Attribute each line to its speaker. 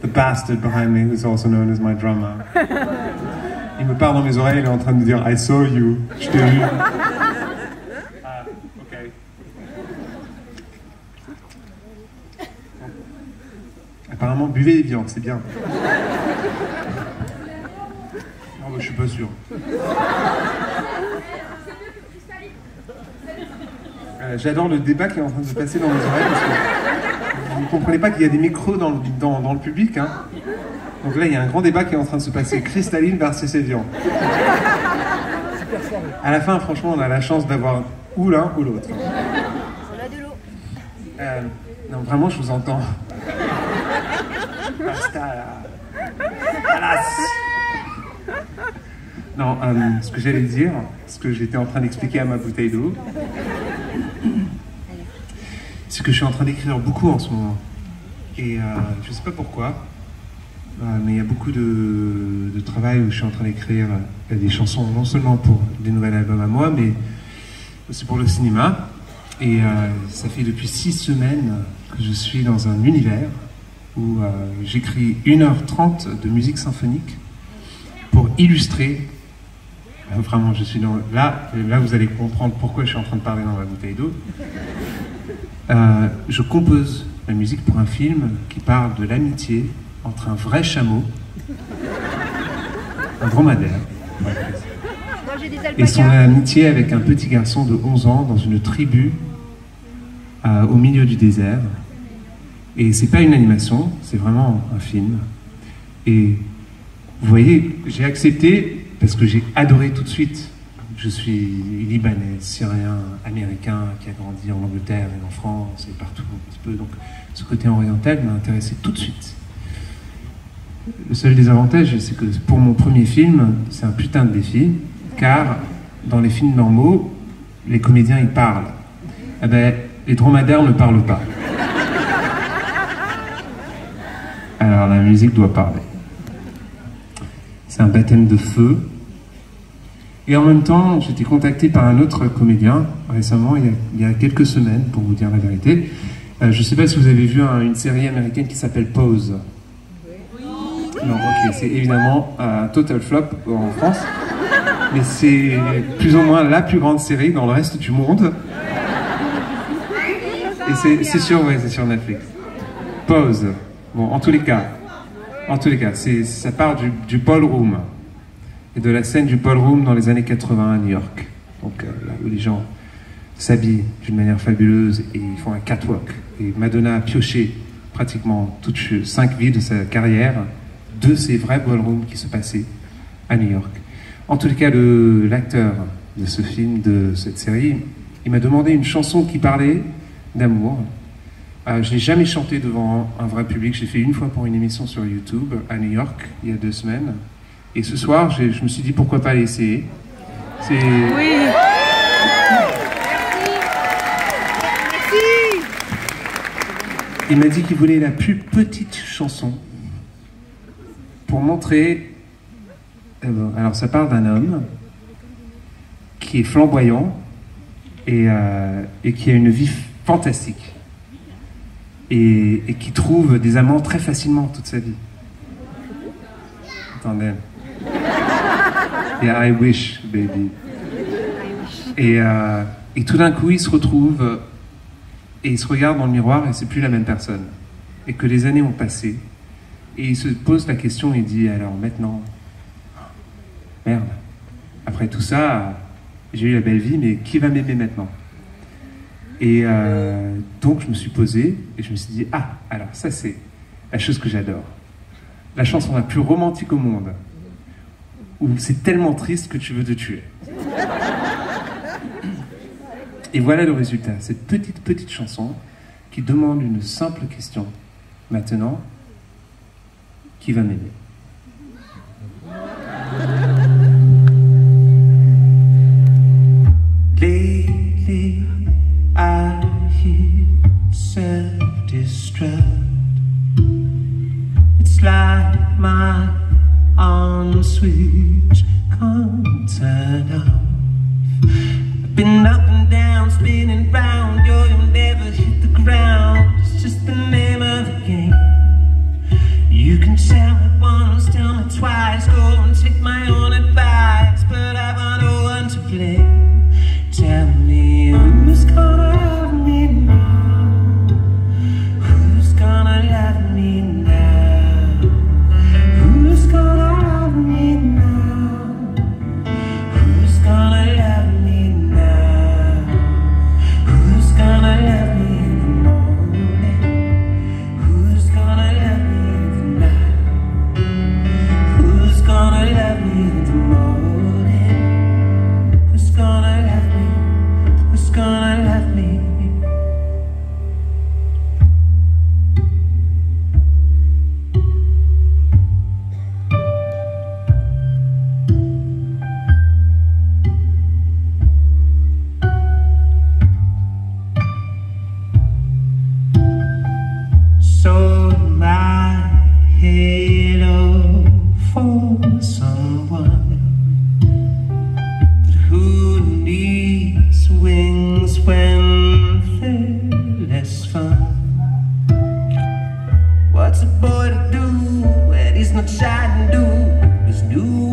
Speaker 1: the bastard behind me, who's also known as my drummer. Il me parle dans mes oreilles, il est en train de me dire I saw you, je t'ai vu. Ah, ok. Apparemment, buvez Evian, c'est bien. Non, mais je suis pas sûr. J'adore le débat qui est en train de se passer dans mes oreilles parce que vous ne comprenez pas qu'il y a des micros dans le public. Hein. Donc là, il y a un grand débat qui est en train de se passer. Cristalline versus Evian. À la fin, franchement, on a la chance d'avoir ou l'un ou l'autre.
Speaker 2: On a de l'eau.
Speaker 1: Non, vraiment, je vous entends. Basta là. Alas. Non, ce que j'allais dire, ce que j'étais en train d'expliquer à ma bouteille d'eau, c'est que je suis en train d'écrire beaucoup en ce moment. Et je ne sais pas pourquoi, mais il y a beaucoup de travail où je suis en train d'écrire des chansons, non seulement pour des nouveaux albums à moi, mais aussi pour le cinéma. Et ça fait depuis 6 semaines que je suis dans un univers où j'écris 1h30 de musique symphonique pour illustrer. Vraiment, je suis dans... Là, vous allez comprendre pourquoi je suis en train de parler dans ma bouteille d'eau. Je compose la musique pour un film qui parle de l'amitié entre un vrai chameau, un dromadaire, et son amitié avec un petit garçon de 11 ans dans une tribu au milieu du désert. Et c'est pas une animation, c'est vraiment un film. Et vous voyez, j'ai accepté parce que j'ai adoré tout de suite. Je suis libanais, syrien, américain, qui a grandi en Angleterre et en France et partout un petit peu. Donc ce côté oriental m'a intéressé tout de suite. Le seul désavantage, c'est que pour mon premier film, c'est un putain de défi, car dans les films normaux, les comédiens, ils parlent. Eh ben, les dromadaires ne parlent pas. Alors la musique doit parler. C'est un baptême de feu. Et en même temps, j'ai été contacté par un autre comédien récemment, il y a quelques semaines, pour vous dire la vérité. Je ne sais pas si vous avez vu une série américaine qui s'appelle Pose. Oui. Non, ok, c'est évidemment un total flop en France, mais c'est plus ou moins la plus grande série dans le reste du monde. Et c'est sur Netflix. Pose. Bon, en tous les cas, ça part du ballroom. Et de la scène du ballroom dans les années 80 à New York. Donc là où les gens s'habillent d'une manière fabuleuse et ils font un catwalk. Et Madonna a pioché pratiquement toutes 5 vies de sa carrière de ces vrais ballrooms qui se passaient à New York. En tous les cas, l'acteur de ce film, de cette série, il m'a demandé une chanson qui parlait d'amour. Je ne l'ai jamais chanté devant un vrai public. J'ai fait une fois pour une émission sur YouTube à New York, il y a 2 semaines. Et ce soir, je me suis dit pourquoi pas l'essayer. Oui. Il m'a dit qu'il voulait la plus petite chanson pour montrer. Alors ça parle d'un homme qui est flamboyant et qui a une vie fantastique et qui trouve des amants très facilement toute sa vie. Attendez. Yeah, I wish, baby. Et tout d'un coup, il se retrouve et il se regarde dans le miroir et c'est plus la même personne. Et que les années ont passé. Et il se pose la question et il dit, alors maintenant, merde, après tout ça, j'ai eu la belle vie, mais qui va m'aimer maintenant? Et donc je me suis posé et je me suis dit, ah, alors ça c'est la chose que j'adore. La chanson la plus romantique au monde, où c'est tellement triste que tu veux te tuer. Et voilà le résultat, cette petite chanson qui demande une simple question. Maintenant, qui va m'aimer? Lately, I hear self-destruct. It's like my on switch can't turn off. I've been up and down, spinning round. You'll never hit the ground. It's just the name of the game.
Speaker 3: You can tell me once, tell me twice, go and take my own advice, but I've got no one to blame. Tell me who's gonna love me now? Who's gonna love me now? Who's gonna love me now? Who's gonna love me now? Who's gonna love me in the morning? Who's gonna love me in the night? Who's gonna love me in the morning? Who's gonna love me? Who's gonna love me? So my halo for someone, but who needs wings when they're less fun? What's a boy to do when he's not shy and do his new